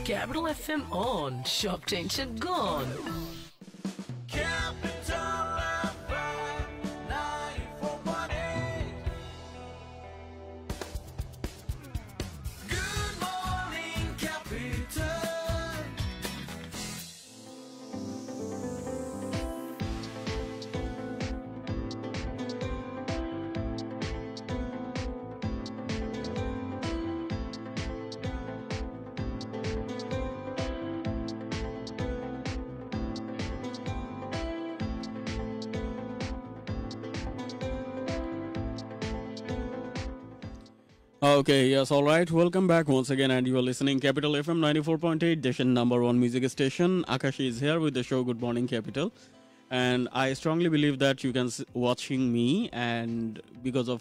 Capital FM on, shop tension gone. Capital FM 94.8. Good morning, Capital. Okay, yes, all right. Welcome back once again, and you are listening Capital FM 94.8, Deshan number one music station. Akash is here with the show Good Morning Capital, and I strongly believe that you can watching me, and because of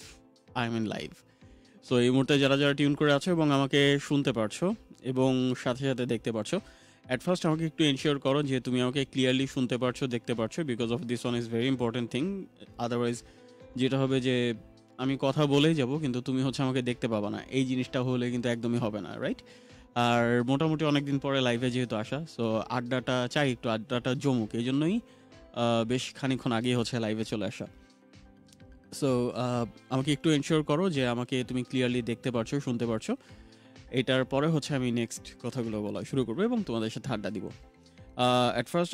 I'm in live. So এই মুহূর্তে যারা যারা tune করে আছো এবং আমাকে শুনতে পারছো এবং সাথে সাথে দেখতে পারছো, অ্যাট ফার্স্ট আমাকে একটু এনশিওর করো যে তুমি আমাকে ক্লিয়ারলি শুনতে পারছো, দেখতে পারছো, because of this one is very important thing. Otherwise যেটা হবে যে আমি কথা বলেই যাব কিন্তু তুমি হচ্ছে আমাকে দেখতে পাবা না, এই জিনিসটা হলে কিন্তু একদমই হবে না, রাইট? আর মোটামুটি অনেকদিন পরে লাইভে যেহেতু আসা, সো আড্ডাটা চাই, একটু আড্ডাটা জমুক, এই জন্যই বেশ খানিকক্ষণ আগেই হচ্ছে লাইভে চলে আসা। সো আমাকে একটু এনশিওর করো যে আমাকে তুমি ক্লিয়ারলি দেখতে পারছো, শুনতে পারছো। এটার পরে হচ্ছে আমি নেক্সট কথাগুলো বলা শুরু করবো এবং তোমাদের সাথে আড্ডা দিব। অ্যাট ফার্স্ট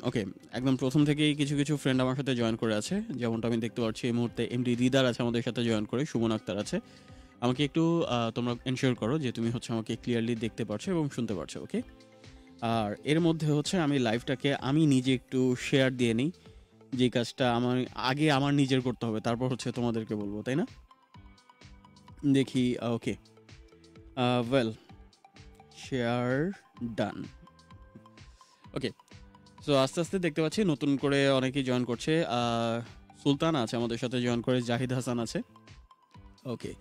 ওকে, একদম প্রথম থেকেই কিছু কিছু ফ্রেন্ড আমার সাথে জয়েন করে আছে, যেমনটা আমি দেখতে পাচ্ছি এই মুহূর্তে এমডি রিদার আছে আমাদের সাথে জয়েন করে, সুমন আক্তার আছে। আমাকে একটু তোমরা এনশিওর করো যে তুমি হচ্ছে আমাকে ক্লিয়ারলি দেখতে পারছো এবং শুনতে পারছো, ওকে? আর এর মধ্যে হচ্ছে আমি লাইভটাকে আমি নিজে একটু শেয়ার দিয়ে নিই, যে কাজটা আমার আগে আমার নিজের করতে হবে, তারপর হচ্ছে তোমাদেরকে বলবো, তাই না? দেখি, ওকে, ওয়েল, শেয়ার ডান। ওকে, সো আস্তে আস্তে দেখতে পাচ্ছি নতুন করে অনেকেই জয়েন করছে। সুলতান আছে আমাদের সাথে জয়েন করে, জাহিদ হাসান আছে। ওকে,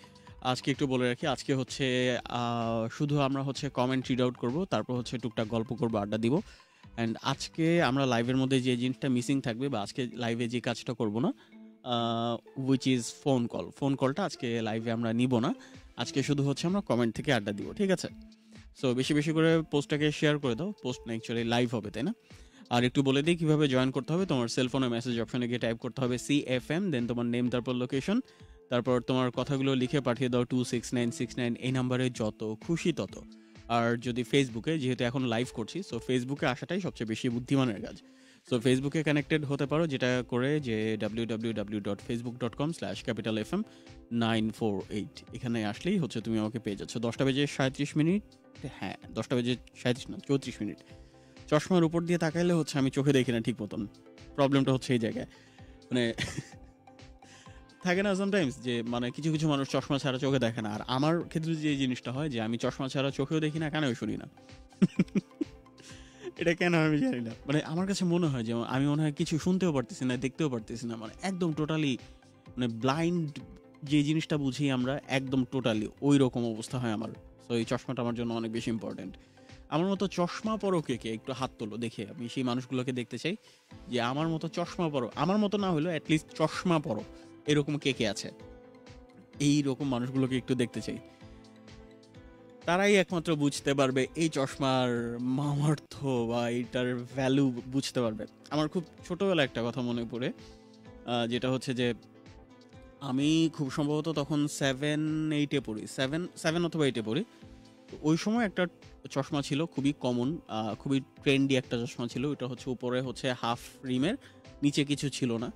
আজকে একটু বলে রাখি, আজকে হচ্ছে শুধু আমরা হচ্ছে কমেন্ট রিড আউট করবো, তারপর হচ্ছে টুকটাক গল্প করবো, আড্ডা দিব। অ্যান্ড আজকে আমরা লাইভের মধ্যে যে জিনিসটা মিসিং থাকবে, বা আজকে লাইভে যে কাজটা করবো না, which is phone call. Phone কলটা আজকে লাইভে আমরা নিব না, আজকে শুধু হচ্ছে আমরা কমেন্ট থেকে আড্ডা দিব, ঠিক আছে? সো বেশি বেশি করে পোস্টটাকে শেয়ার করে দাও, পোস্ট না অ্যাকচুয়ালি লাইভ হবে, তাই না? আর একটু বলে দিই কীভাবে জয়েন করতে হবে। তোমার সেলফোনে মেসেজ অপশনে গিয়ে টাইপ করতে হবে CFM, দেন তোমার নেম, তারপর লোকেশন, তারপর তোমার কথাগুলো লিখে পাঠিয়ে দাও 26969, এই নাম্বারে যত খুশি তত। আর যদি ফেসবুকে, যেহেতু এখন লাইভ করছি, সো ফেসবুকে আসাটাই সবচেয়ে বেশি বুদ্ধিমানের কাজ। সো ফেসবুকে কানেক্টেড হতে পারো, যেটা করে যে www.facebook.com/capitalfm948, এখানে আসলেই হচ্ছে তুমি আমাকে পেয়ে যাচ্ছ। 10:37, হ্যাঁ 10:34, চশমার উপর দিয়ে তাকাইলে হচ্ছে আমি চোখে দেখি না ঠিক মতন। প্রবলেমটা হচ্ছে এই জায়গায়, মানে থাকে না সামটাইমস যে মানে কিছু কিছু মানুষ চশমা ছাড়া চোখে দেখে না, আর আমার ক্ষেত্রে যে জিনিসটা হয় যে আমি চশমা ছাড়া চোখেও দেখি না, কানেও শুনি না। এটা কেন আমি জানি না, মানে আমার কাছে মনে হয় যে আমি মনে হয় কিছু শুনতেও পারতেছি না, দেখতেও পারতেছি না, মানে একদম টোটালি মানে ব্লাইন্ড। যে জিনিসটা বুঝি আমরা একদম টোটালি ওই রকম অবস্থা হয় আমার। সো এই চশমাটা আমার জন্য অনেক বেশি ইম্পর্টেন্ট। আমার মতো চশমা পরো কে কে, একটু হাত তোলো দেখে, আমি সেই মানুষগুলোকে দেখতে চাই যে আমার মতো চশমা পরো, আমার মতো না হলেও অ্যাটলিস্ট চশমা পরো, এরকম কে কে আছে, এই রকম মানুষগুলোকে একটু দেখতে চাই। তারাই একমাত্র বুঝতে পারবে এই চশমার মামার্থ বা এইটার ভ্যালু বুঝতে পারবে। আমার খুব ছোটোবেলা একটা কথা মনে পড়ে, যেটা হচ্ছে যে আমি খুব সম্ভবত তখন 7-8-এ পড়ি, 7 অথবা 8-এ পড়ি। ওই সময় একটা চশমা ছিল খুবই কমন, খুবই ট্রেন্ডি একটা চশমা ছিল। ওটা হচ্ছে উপরে হচ্ছে হাফ রিমের, নিচে কিছু ছিল না।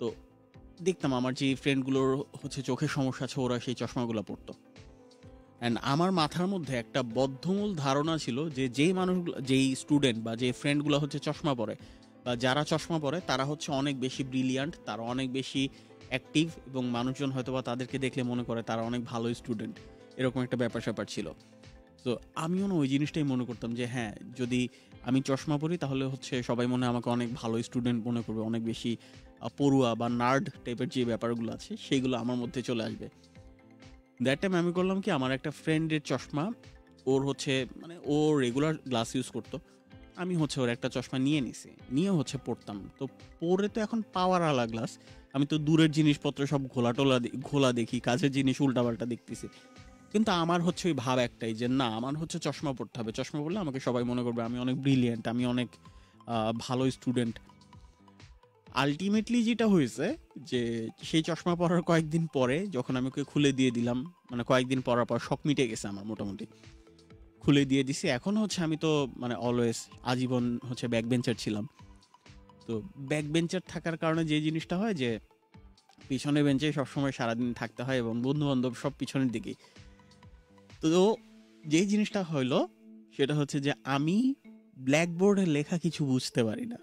তো দেখতাম আমার যে ফ্রেন্ডগুলোর হচ্ছে চোখের সমস্যা আছে, ওরা সেই চশমাগুলো পরতো। অ্যান্ড আমার মাথার মধ্যে একটা বদ্ধমূল ধারণা ছিল যে যেই মানুষগুলো, যেই স্টুডেন্ট বা যে ফ্রেন্ডগুলো হচ্ছে চশমা পরে বা যারা চশমা পরে, তারা হচ্ছে অনেক বেশি ব্রিলিয়ান্ট, তারা অনেক বেশি অ্যাক্টিভ, এবং মানুষজন হয়তো বা তাদেরকে দেখলে মনে করে তারা অনেক ভালো স্টুডেন্ট, এরকম একটা ব্যাপার স্যাপার ছিল। তো আমিও না ওই জিনিসটাই মনে করতাম যে হ্যাঁ, যদি আমি চশমা পরি তাহলে হচ্ছে সবাই মনে হয় আমাকে অনেক ভালো স্টুডেন্ট মনে করবে, অনেক বেশি পড়ুয়া বা নার্ড টাইপের যে ব্যাপারগুলো আছে সেইগুলো আমার মধ্যে চলে আসবে। দ্যাট টাইম আমি করলাম কি, আমার একটা ফ্রেন্ডের চশমা, ওর হচ্ছে মানে ও রেগুলার গ্লাস ইউজ করতো, আমি হচ্ছে ওর একটা চশমা নিয়ে নিছি, নিয়ে হচ্ছে পড়তাম। তো পরে তো এখন পাওয়ার আলা গ্লাস, আমি তো দূরের জিনিসপত্র সব ঘোলা দেখি, কাজের জিনিস উল্টাপাল্টা দেখতেছি। কিন্তু আমার হচ্ছে ওই ভাব একটাই যে না, আমার হচ্ছে চশমা পড়তে হবে, চশমা পড়লে আমাকে সবাই মনে করবে আমি অনেক ব্রিলিয়েন্ট, আমি অনেক ভালো স্টুডেন্ট। আলটিমেটলি যেটা হয়েছে যে সেই চশমা পরার কয়েকদিন পরে যখন আমি ওকে খুলে দিয়ে দিলাম, মানে কয়েকদিন পরার পর শখ মিটে গেছে আমার মোটামুটি, খুলে দিয়ে দিছি। এখন হচ্ছে আমি তো মানে অলওয়েজ আজীবন হচ্ছে ব্যাক বেঞ্চার ছিলাম। তো ব্যাক বেঞ্চার থাকার কারণে যে জিনিসটা হয় যে পিছনে বেঞ্চে সবসময় সারাদিন থাকতে হয় এবং বন্ধু বান্ধব সব পিছনের দিকে। তো যে জিনিসটা হইলো সেটা হচ্ছে যে আমি ব্ল্যাকবোর্ডে লেখা কিছু বুঝতে পারি না।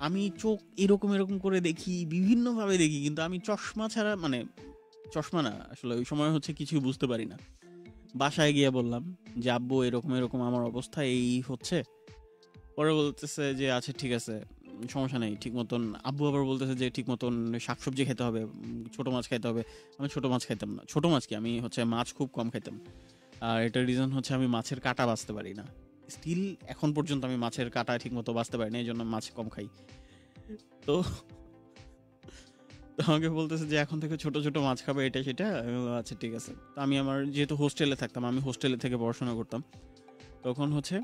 আমি চোখ এরকম এরকম করে দেখি, বিভিন্নভাবে দেখি, কিন্তু আমি চশমা ছাড়া, মানে চশমা না আসলে ওই সময় হচ্ছে কিছু বুঝতে পারি না। বাসায় গিয়ে বললাম যে আব্বু এরকম এরকম আমার অবস্থা, এই হচ্ছে। পরে বলতেছে যে আচ্ছা ঠিক আছে, সমস্যা নেই, ঠিক মতন। আব্বু আবার বলতেছে যে ঠিক মতন শাকসবজি খেতে হবে, ছোট মাছ খাইতে হবে। আমি ছোট মাছ খাইতাম না, ছোট মাছ কি, আমি হচ্ছে মাছ খুব কম খাইতাম। আর এটার রিজন হচ্ছে আমি মাছের কাঁটা বাছতে পারি না। স্টিল এখন পর্যন্ত আমি মাছের কাঁটা ঠিক মতো বাছতে পারি না, এই জন্য মাছ কম খাই। তো তো আমাকে বলতেছে যে এখন থেকে ছোট ছোট মাছ খাবে, এটা সেটা। আমি বললাম, আচ্ছা ঠিক আছে। তো আমি আমার যেহেতু হোস্টেলে থাকতাম, আমি হোস্টেলে থেকে পড়াশোনা করতাম, তখন হচ্ছে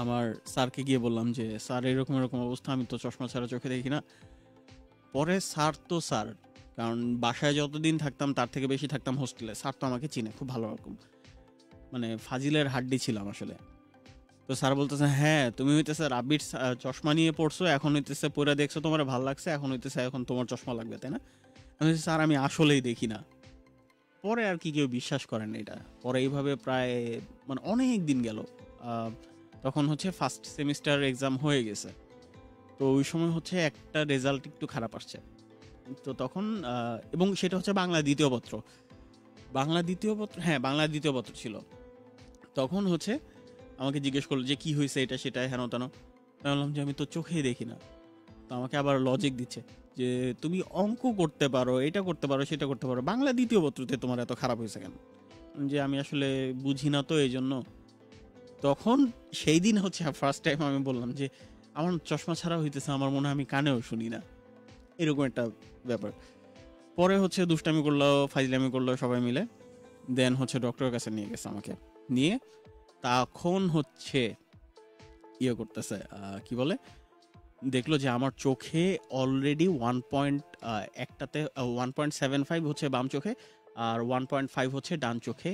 আমার স্যারকে গিয়ে বললাম যে স্যার এরকম এরকম অবস্থা, আমি তো চশমা ছাড়া চোখে দেখি না। পরে স্যার তো স্যার, কারণ বাসায় যতদিন থাকতাম তার থেকে বেশি থাকতাম হোস্টেলে, স্যার তো আমাকে চিনে খুব ভালো রকম, মানে ফাজিলের হাড্ডি ছিলাম আসলে। তো স্যার বলতেছে হ্যাঁ তুমি হইতেছে রাব্বির চশমা নিয়ে পড়ছো, এখন হইতেছে পরে দেখছো তোমার ভালো লাগছে, এখন হইতেছে এখন তোমার চশমা লাগবে, তাই না? আমি বলছি, স্যার আমি আসলেই দেখি না। পরে আর কি কেউ বিশ্বাস করেন না এটা। পরে এইভাবে প্রায় মানে অনেক দিন গেল। তখন হচ্ছে ফার্স্ট সেমিস্টার এক্সাম হয়ে গেছে। তো ওই সময় হচ্ছে একটা রেজাল্ট একটু খারাপ আসছে। তো তখন এবং সেটা হচ্ছে বাংলা দ্বিতীয় পত্র, বাংলা দ্বিতীয় পত্র, হ্যাঁ বাংলা দ্বিতীয় পত্র ছিল। তখন হচ্ছে আমাকে জিজ্ঞেস করলো যে কি হয়েছে, এটা সেটা হেন তেন। আমি বললাম যে আমি তো চোখেই দেখি না। তো আমাকে আবার লজিক দিচ্ছে যে তুমি অঙ্ক করতে পারো, এটা করতে পারো, সেটা করতে পারো, বাংলা দ্বিতীয় পত্রতে তোমার এত খারাপ হয়েছে কেন? যে আমি আসলে বুঝি না তো এই জন্য। তখন সেই দিন হচ্ছে ফার্স্ট টাইম আমি বললাম যে আমার চশমা ছাড়া হইতেছে, আমার মনে হয় আমি কানেও শুনি না, এরকম একটা ব্যাপার। পরে হচ্ছে দুষ্টামি করলো, ফাইজলামি করলো সবাই মিলে। দেন হচ্ছে ডক্টরের কাছে নিয়ে গেছে আমাকে, নিয়ে তখন হচ্ছে ইয়ে করতেছে, কি বলে, দেখলো যে আমার চোখে অলরেডি 1.75 হচ্ছে বাম চোখে, আর 1.5 হচ্ছে ডান চোখে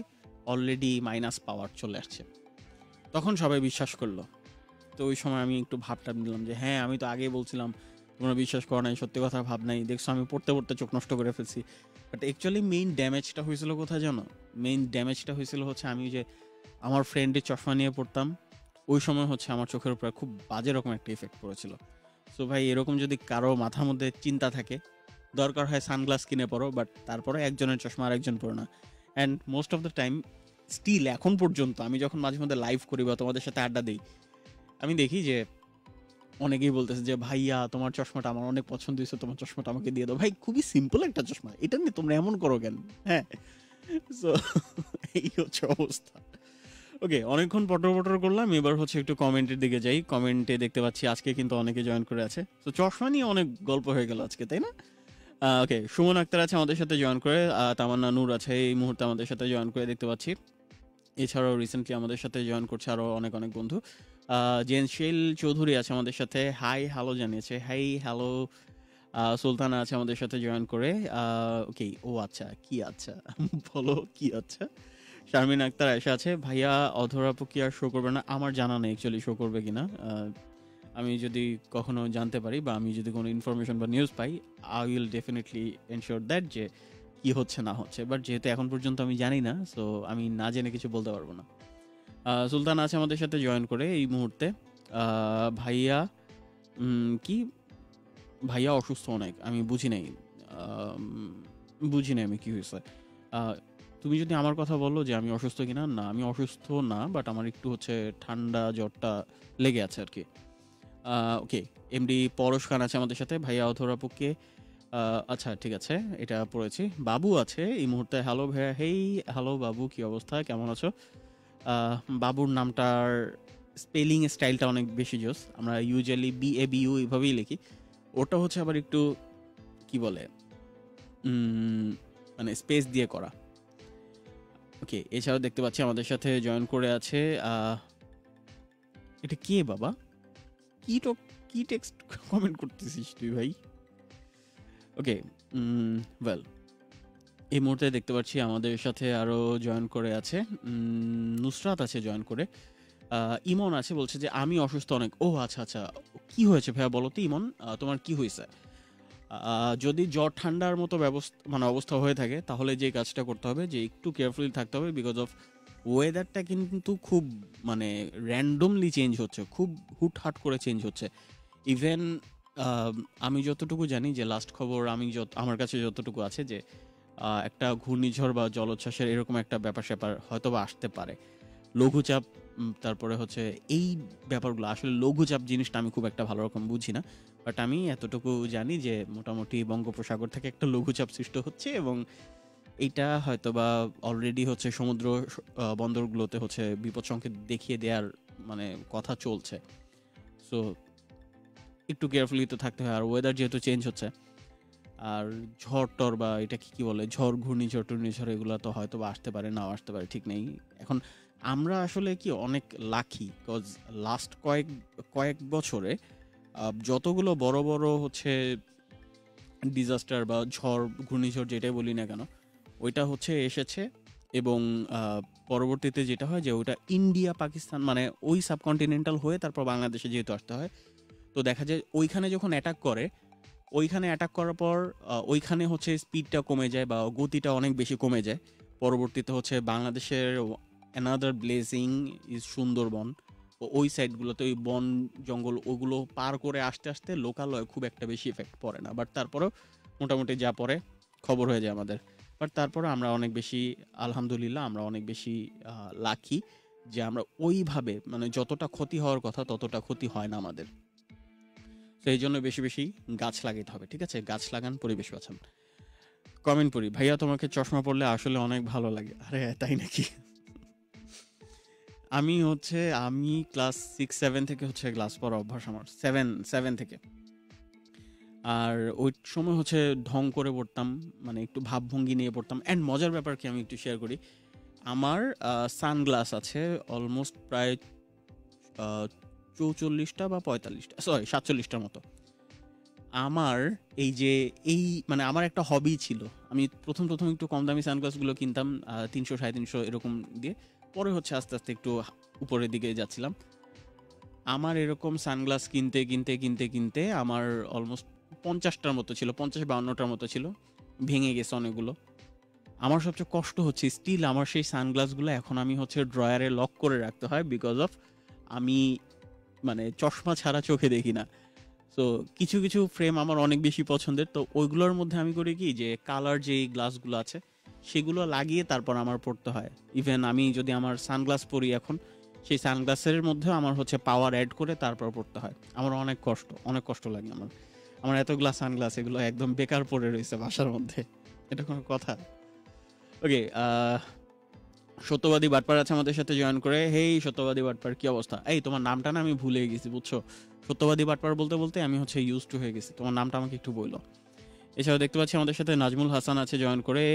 অলরেডি মাইনাস পাওয়ার চলে আসছে। তখন সবাই বিশ্বাস করলো। তো ওই সময় আমি একটু ভাবটা নিলাম যে হ্যাঁ আমি তো আগেই বলছিলাম, তোমরা বিশ্বাস করো নাই, সত্যি কথা ভাব নাই, দেখছো আমি পড়তে পড়তে চোখ নষ্ট করে ফেলছি। বাট অ্যাকচুয়ালি মেইন ড্যামেজটা হয়েছিল কোথায় জানো? মেইন ড্যামেজটা হয়েছিল হচ্ছে আমি যে আমার ফ্রেন্ডের চশমা নিয়ে পড়তাম, ওই সময় হচ্ছে আমার চোখের উপর খুব বাজে রকম একটা ইফেক্ট পড়েছিল। সো ভাই এরকম যদি কারো মাথার মধ্যে চিন্তা থাকে, দরকার হয় সানগ্লাস কিনে পড়ো, বাট তারপরে একজনের চশমা আরেকজন পড়ো না। And most of the time still এখন পর্যন্ত আমি যখন মাঝে মধ্যে লাইভ করি বা তোমাদের সাথে আড্ডা দিই, আমি দেখি যে অনেকেই বলতেছে যে ভাইয়া তোমার চশমাটা আমার অনেক পছন্দ হয়েছে, তোমার চশমাটা আমাকে দিয়ে দাও। ভাই খুবই সিম্পল একটা চশমা, এটা নিয়ে তোমরা এমন করো কেন? হ্যাঁ, সো এই হচ্ছে অবস্থা। ওকে, অনেকক্ষণ পটর পটর করলাম, এবার হচ্ছে একটু কমেন্টের দিকে যাই। কমেন্টে দেখতে পাচ্ছি আজকে কিন্তু অনেকে জয়েন করে আছে, তো চশমা নিয়ে অনেক গল্প হয়ে গেল আজকে, তাই না? ওকে, সুমন আক্তার আছে আমাদের সাথে জয়েন করে, তামান্না নূর আছে এই মুহূর্তে আমাদের সাথে জয়েন করে দেখতে পাচ্ছি। এছাড়াও রিসেন্টলি আমাদের সাথে জয়েন করছে আরও অনেক অনেক বন্ধু। জেনশীল চৌধুরী আছে আমাদের সাথে, হাই হ্যালো জানিয়েছে, হাই হ্যালো। সুলতানা আছে আমাদের সাথে জয়েন করে। ওকে, ও আচ্ছা, কি আচ্ছা বলো কি আচ্ছা। শারমিন আক্তার আয়েশা আছে, ভাইয়া অধরাপু কি আর শো করবে না? আমার জানা নেই অ্যাকচুয়ালি শো করবে কিনা। আমি যদি কখনো জানতে পারি বা আমি যদি কোনো ইনফরমেশন বা news pi, I will definitely ensure that যে কি হচ্ছে না হচ্ছে। বাট যেহেতু এখন পর্যন্ত আমি জানি না, সো আমি না জেনে কিছু বলতে পারবো না। সুলতান আছে আমাদের সাথে জয়েন করে এই মুহূর্তে। ভাইয়া কি ভাইয়া অসুস্থ অনেক, আমি বুঝি নাই, আমি কি হয়েছে। তুমি যদি আমার কথা বলো যে আমি অসুস্থ কিনা, না আমি অসুস্থ না, বাট আমার একটু হচ্ছে ঠান্ডা জ্বরটা লেগে আছে আর কি। ওকে, এমডি পরশ খান আছে আমাদের সাথে, ভাইয়া অধরাপুকে। আচ্ছা ঠিক আছে, এটা পড়েছি। বাবু আছে এই মুহূর্তে, হ্যালো ভাইয়া, হেই হ্যালো বাবু, কি অবস্থা, কেমন আছো? বাবুর নামটার স্পেলিং স্টাইলটা অনেক বেশি জোস, আমরা ইউজুয়ালি BABU এইভাবেই লিখি, ওটা হচ্ছে আবার একটু কি বলে মানে স্পেস দিয়ে করা। ওকে, এছাড়াও দেখতে পাচ্ছি আমাদের সাথে জয়েন করে আছে এটা কে বাবা, কি টেক্সট কমেন্ট করতেছিস তুই ভাই? ওকে, ওয়েল, এই মুহূর্তে দেখতে পাচ্ছি আমাদের সাথে আরো জয়েন করে আছে নুসরাত আছে জয়েন করে, ইমন আছে, বলছে যে আমি অসুস্থ অনেক। ও আচ্ছা আচ্ছা, কি হয়েছে ভাইয়া বলো তো ইমন, তোমার কি হয়েছে? যদি জ্বর ঠান্ডার মতো অবস্থা হয়ে থাকে তাহলে যে কাজটা করতে হবে যে একটু কেয়ারফুলি থাকতে হবে, বিকজ অফ ওয়েদারটা কিন্তু খুব র্যান্ডমলি চেঞ্জ হচ্ছে, খুব হুটহাট করে চেঞ্জ হচ্ছে। ইভেন আমি যতটুকু জানি যে লাস্ট খবর আমার কাছে যতটুকু আছে যে একটা ঘূর্ণিঝড় বা জলোচ্ছ্বাসের এরকম একটা ব্যাপার স্যাপার হয়তো বা আসতে পারে, লঘুচাপ। তারপরে হচ্ছে এই ব্যাপারগুলো, আসলে লঘুচাপ জিনিসটা আমি খুব একটা ভালো রকম বুঝি না, বাট আমি এতটুকু জানি যে মোটামুটি বঙ্গোপসাগর থেকে একটা লঘুচাপ সৃষ্টি হচ্ছে এবং এইটা হয়তো বা অলরেডি হচ্ছে সমুদ্র বন্দরগুলোতে হচ্ছে বিপদ সংকেত দেখিয়ে দেওয়ার কথা চলছে। সো একটু কেয়ারফুলি তো থাকতে হয়। আর ওয়েদার যেহেতু চেঞ্জ হচ্ছে, আর ঝড় টর বা এটা কি বলে, ঝড় টুর্নিঝড় এগুলো তো হয়তো বা আসতে পারে, নাও আসতে পারে, ঠিক নেই। এখন আমরা আসলে কি অনেক লাকি, বিকজ লাস্ট কয়েক বছরে যতগুলো বড় বড় হচ্ছে ডিজাস্টার বা ঝড় ঘূর্ণিঝড় যেটাই বলি না কেন, ওইটা হচ্ছে এসেছে এবং পরবর্তীতে যেটা হয় যে ওইটা ইন্ডিয়া পাকিস্তান ওই সাবকন্টিনেন্টাল হয়ে তারপর বাংলাদেশে যেহেতু আসতে হয়, তো দেখা যায় ওইখানে যখন অ্যাটাক করার পর ওইখানে হচ্ছে স্পিডটা কমে যায় বা গতিটা অনেক বেশি কমে যায়। পরবর্তীতে হচ্ছে বাংলাদেশের অ্যানাদার ব্লেসিং ইজ সুন্দরবন, ওই সাইডগুলোতে ওই বন জঙ্গল ওগুলো পার করে আসতে আসতে লোকালয়ে খুব একটা বেশি এফেক্ট পড়ে না, বাট তারপরেও মোটামুটি যা পড়ে খবর হয়ে যায় আমাদের। বাট তারপরে আমরা অনেক বেশি আলহামদুলিল্লাহ, আমরা অনেক বেশি লাকি যে আমরা ওইভাবে যতটা ক্ষতি হওয়ার কথা ততটা ক্ষতি হয় না আমাদের। তো এই জন্য বেশি বেশি গাছ লাগাইতে হবে, ঠিক আছে? গাছ লাগান, পরিবেশ বাঁচান। কমেন্ট পড়ি, ভাইয়া তোমাকে চশমা পরলে আসলে অনেক ভালো লাগে। আরে তাই নাকি? আমি ক্লাস 6-7 থেকে হচ্ছে গ্লাস পরা অভ্যাস আমার, 7 থেকে। আর ওই সময় হচ্ছে ঢং করে পড়তাম, একটু ভাবভঙ্গি নিয়ে পড়তাম। অ্যান্ড মজার ব্যাপার কি আমি একটু শেয়ার করি, আমার সানগ্লাস আছে অলমোস্ট প্রায় 44টা বা 45টা, সরি 47টার মতো। আমার আমার একটা হবি ছিল, আমি প্রথম একটু কম দামি সানগ্লাসগুলো কিনতাম 300-350 এরকম দিয়ে, পরে হচ্ছে আস্তে আস্তে একটু উপরের দিকে যাচ্ছিলাম। আমার এরকম সানগ্লাস কিনতে কিনতে কিনতে কিনতে আমার অলমোস্ট 50টার মতো ছিল, 50-52টার মতো ছিল, ভেঙে গেছে অনেকগুলো। আমার সবচেয়ে কষ্ট হচ্ছে স্টিল আমার সেই সানগ্লাসগুলো এখন আমি হচ্ছে ড্রয়ারে লক করে রাখতে হয়, বিকজ অফ আমি চশমা ছাড়া চোখে দেখি না। সো কিছু কিছু ফ্রেম আমার অনেক বেশি পছন্দের, তো ওইগুলোর মধ্যে আমি করি কি যে কালার যেই গ্লাসগুলো আছে সেগুলো লাগিয়ে তারপর আমার পড়তে হয়। ইভেন আমি যদি আমার সানগ্লাস পরি এখন, সেই সানগ্লাসের মধ্যে আমার হচ্ছে পাওয়ার অ্যাড করে তারপর পড়তে হয়। আমার অনেক কষ্ট লাগে। আমার এতগুলা সানগ্লাস এগুলো একদম বেকার পড়ে রয়েছে বাসার মধ্যে, এটা কোনো কথা? ওকে, সত্যবাদী বাটপার আছে আমাদের সাথে জয়েন করে। হেই সত্যবাদী বাটপার, কি অবস্থা? এই তোমার নামটা না আমি ভুলে গেছি বুঝছো, সত্যবাদী বাটপার বলতে বলতে আমি হচ্ছে ইউজ টু হয়ে গেছি, তোমার নামটা আমাকে একটু বললো। এছাড়াও দেখতে পাচ্ছি আমাদের সাথে নাজমুল হাসান আছে জয়েন করে,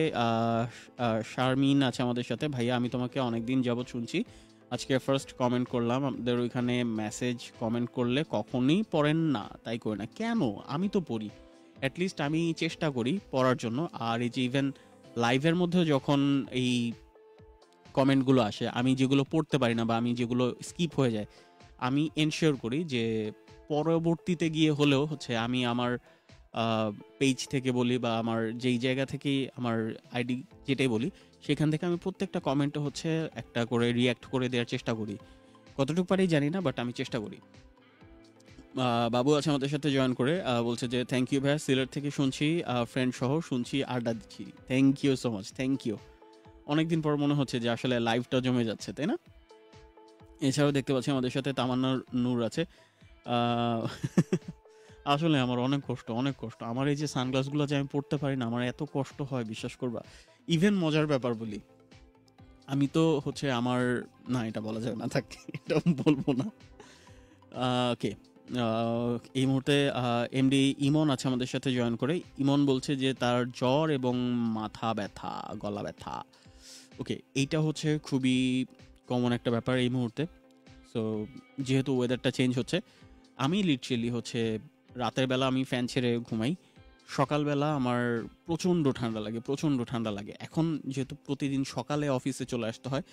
শারমিন আছে আমাদের সাথে। ভাইয়া আমি তোমাকে অনেকদিন যাবত শুনছি, আজকে ফার্স্ট কমেন্ট করলাম। আমাদের ওইখানে মেসেজ কমেন্ট করলে কখনোই পড়েন না, তাই করি না কেন? আমি তো পড়ি, অ্যাটলিস্ট আমি চেষ্টা করি পড়ার জন্য। আর এই যে ইভেন লাইভের মধ্যে যখন এই কমেন্টগুলো আসে, আমি যেগুলো পড়তে পারি না বা আমি যেগুলো স্কিপ হয়ে যায়, আমি এনশিওর করি যে পরবর্তীতে গিয়ে হলেও হচ্ছে আমি আমার পেজ থেকে বলি বা আমার যেই জায়গা থেকেই আমার আইডি যেটাই বলি, সেখান থেকে আমি প্রত্যেকটা কমেন্টে হচ্ছে একটা করে রিয়্যাক্ট করে দেওয়ার চেষ্টা করি। কতটুকু পারি জানি না, বাট আমি চেষ্টা করি। বাবু আছে আমাদের সাথে জয়েন করে, বলছে যে থ্যাংক ইউ ভাইয়া, সিলেট থেকে শুনছি, ফ্রেন্ড সহ শুনছি, আড্ডা দিচ্ছি। Thank you so much, thank you. অনেকদিন পর মনে হচ্ছে যে আসলে লাইভটা জমে যাচ্ছে, তাই না? এছাড়াও দেখতে পাচ্ছি আমাদের সাথে তামান্না নূর আছে। আসলে আমার অনেক কষ্ট আমার এই যে সানগ্লাসগুলো যে আমি পড়তে পারি না, আমার এত কষ্ট হয় বিশ্বাস করবা। ইভেন মজার ব্যাপার বলি, আমি তো হচ্ছে আমার না এটা বলা যাবে না, থাক এটা বলবো না। ওকে, এই মুহূর্তে এমডি ইমন আছে আমাদের সাথে জয়েন করে। ইমন বলছে যে তার জ্বর এবং মাথা ব্যথা, গলা ব্যথা। ওকে, এইটা হচ্ছে খুবই কমন একটা ব্যাপার এই মুহূর্তে। সো যেহেতু ওয়েদারটা চেঞ্জ হচ্ছে, আমি লিটারেলি হচ্ছে রাতের বেলা আমি ফ্যান ছেড়ে ঘুমাই, সকালবেলা আমার প্রচণ্ড ঠান্ডা লাগে। এখন যেহেতু প্রতিদিন সকালে অফিসে চলে আসতে হয়,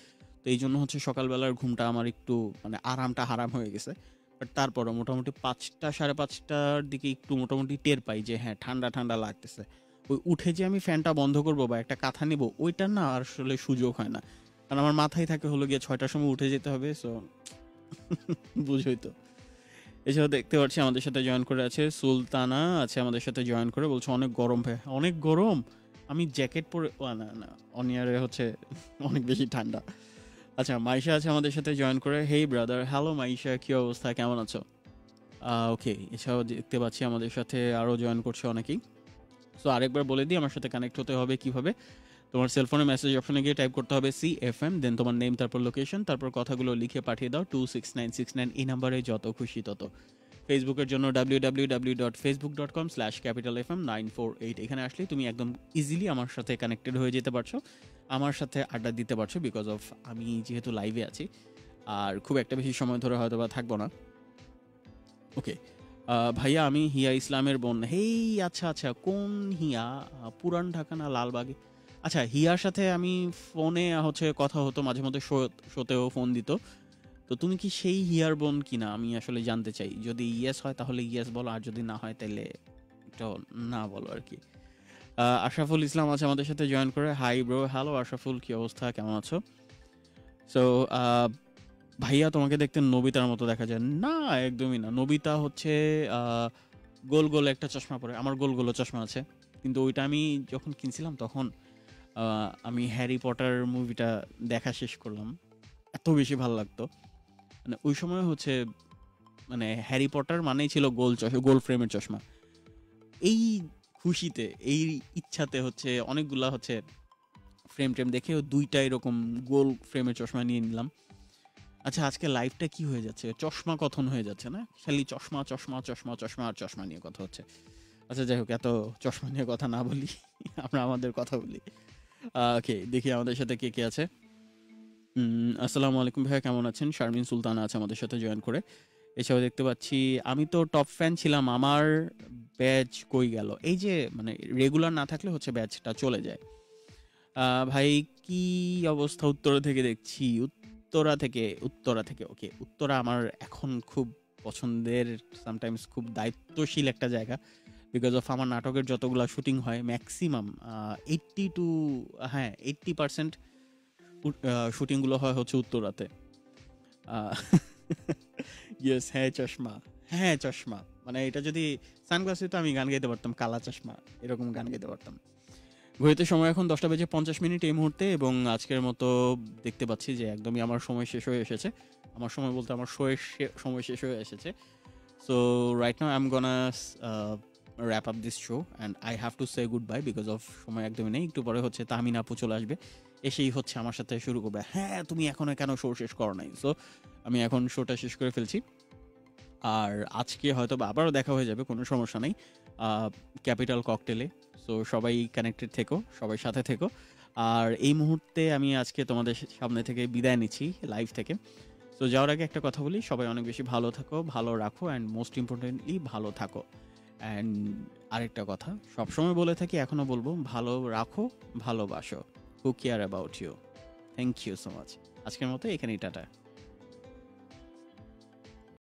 তো এই জন্য হচ্ছে সকালবেলার ঘুমটা আমার একটু মানে আরামটা হারাম হয়ে গেছে। বাট তারপরও মোটামুটি ৫টা ৫:৩০টার দিকে একটু মোটামুটি টের পাই যে হ্যাঁ ঠান্ডা ঠান্ডা লাগতেছে। ওই উঠে যে আমি ফ্যানটা বন্ধ করবো বা একটা কাঁথা নিব, ওইটা না আসলে সুযোগ হয় না, কারণ আমার মাথায় থাকে হলো গিয়ে ৬টার সময় উঠে যেতে হবে। সো বুঝোই তো। এছাড়াও দেখতে পাচ্ছি আমাদের সাথে জয়েন করে আছে সুলতানা, আছে আমাদের সাথে জয়েন করে, বলছে অনেক গরম ভাই। অনেক গরম, আমি জ্যাকেট পরে না না, অনিয়ারে হচ্ছে অনেক বেশি ঠান্ডা। আচ্ছা, মাইশা আছে আমাদের সাথে জয়েন করে। হেই ব্রাদার, হ্যালো মাইশা, কি অবস্থা, কেমন আছো? ওকে, এছাড়াও দেখতে পাচ্ছি আমাদের সাথে আরও জয়েন করছে অনেকেই। সো আরেকবার বলে দিই আমার সাথে কানেক্ট হতে হবে কিভাবে। তোমার সেলফোনে মেসেজ অপশনে গিয়ে টাইপ করতে হবে CFM, দেন তোমার নেম, তারপর লোকেশন, তারপর কথাগুলো লিখে পাঠিয়ে দাও 26969 এই নাম্বারে, যত খুশি তত। ফেসবুকের জন্য www.facebook.com/capitalfm948, এখানে আসলে তুমি একদম ইজিলি আমার সাথে কানেক্টেড হয়ে যেতে পারছো, আমার সাথে আড্ডা দিতে পারছো, বিকজ অফ আমি যেহেতু লাইভে আছি আর খুব একটা বেশি সময় ধরে হয়তো বা থাকবো না। ওকে, ভাইয়া আমি হিয়া ইসলামের বোন। হেই আচ্ছা আচ্ছা, কোন হিয়া? পুরান ঢাকা না লালবাগে? আচ্ছা, হিয়ার সাথে আমি ফোনে হচ্ছে কথা হতো মাঝে মধ্যে, শোতেও ফোন দিত। তো তুমি কি সেই হিয়ার বোন কিনা আমি আসলে জানতে চাই। যদি ইয়েস হয় তাহলে ইয়েস বলো, আর যদি না হয় তাহলে এটা না বলো আর কি। আশরাফুল ইসলাম আছে আমাদের সাথে জয়েন করে। হাই ব্রো, হ্যালো আশরাফুল, কি অবস্থা, কেমন আছো? সো ভাইয়া তোমাকে দেখতে নবিতার মতো দেখা যায় না। একদমই না, নবিতা হচ্ছে গোল গোল একটা চশমা পরে, আমার গোল গোল চশমা আছে, কিন্তু ওইটা আমি যখন কিনছিলাম তখন আমি হ্যারি পটার মুভিটা দেখা শেষ করলাম, এত বেশি ভালো লাগতো। মানে ওই সময় হচ্ছে মানে হ্যারি পটার মানেই ছিল গোল ফ্রেমের চশমা। এই খুশিতে, এই ইচ্ছাতে হচ্ছে অনেকগুলা হচ্ছে ফ্রেম দেখে 2টা এরকম গোল ফ্রেমের চশমা নিয়ে নিলাম। আচ্ছা, আজকে লাইফটা কি হয়ে যাচ্ছে, চশমা কথন হয়ে যাচ্ছে না, খালি চশমা চশমা চশমা চশমা আর চশমা নিয়ে কথা হচ্ছে। আচ্ছা যাই হোক, এত চশমা নিয়ে কথা না বলি, আমরা আমাদের কথা বলি। ওকে, দেখি আমাদের সাথে কে কে আছে। আসসালামু আলাইকুম ভাইয়া, কেমন আছেন? শারমিন সুলতানা আছে আমাদের সাথে জয়েন করে। এছাড়াও দেখতে পাচ্ছি আমি তো টপ ফ্যান ছিলাম, আমার ব্যাচ কই গেল? এই যে মানে রেগুলার না থাকলে হচ্ছে ব্যাচটা চলে যায়। ভাই কি অবস্থা? উত্তরা থেকে দেখছি, উত্তরা থেকে। ওকে, উত্তরা আমার এখন খুব পছন্দের, সামটাইমস খুব দায়িত্বশীল একটা জায়গা, বিকজ অফ আমার নাটকের যতগুলো শুটিং হয় ম্যাক্সিমাম 80% শুটিংগুলো হয় হচ্ছে উত্তরাতে। ইয়েস, হ্যাঁ চশমা, মানে এটা যদি সানগ্লাস হতো আমি গান গাইতে পারতাম, কালা চশমা এরকম গান গাইতে পারতাম। ঘড়িতে সময় এখন 10:50 এই মুহূর্তে, এবং আজকের মতো দেখতে পাচ্ছি যে একদমই আমার সময় শেষ হয়ে এসেছে। আমার সময় বলতে আমার সময় শেষ হয়ে এসেছে। So right now I am gonna wrap up this show and I have to say goodbye because of সময় একদমই নেই। একটু পরে হচ্ছে তাহমিনা আপু চলে আসবে, এসেই হচ্ছে আমার সাথে শুরু করবে, হ্যাঁ তুমি এখনো কেন শো শেষ করো নাই। সো আমি এখন শোটা শেষ করে ফেলছি, আর আজকে হয়তো বা আবারও দেখা হয়ে যাবে, কোনো সমস্যা নেই, ক্যাপিটাল ককটেলে। সো সবাই কানেক্টেড থেকো, সবাই সাথে থেকো। আর এই মুহূর্তে আমি আজকে তোমাদের সামনে থেকে বিদায় নিচ্ছি লাইভ থেকে। সো যাওয়ার আগে একটা কথা বলি, সবাই অনেক বেশি ভালো থাকো, ভালো রাখো, অ্যান্ড মোস্ট ইম্পর্টেন্টলি ভালো থাকো। অ্যান্ড আরেকটা কথা সবসময় বলে থাকি, এখনও বলবো, ভালো রাখো, ভালোবাসো। Who care about you. Thank you so much. আজকের মতো এখানেই টাটা।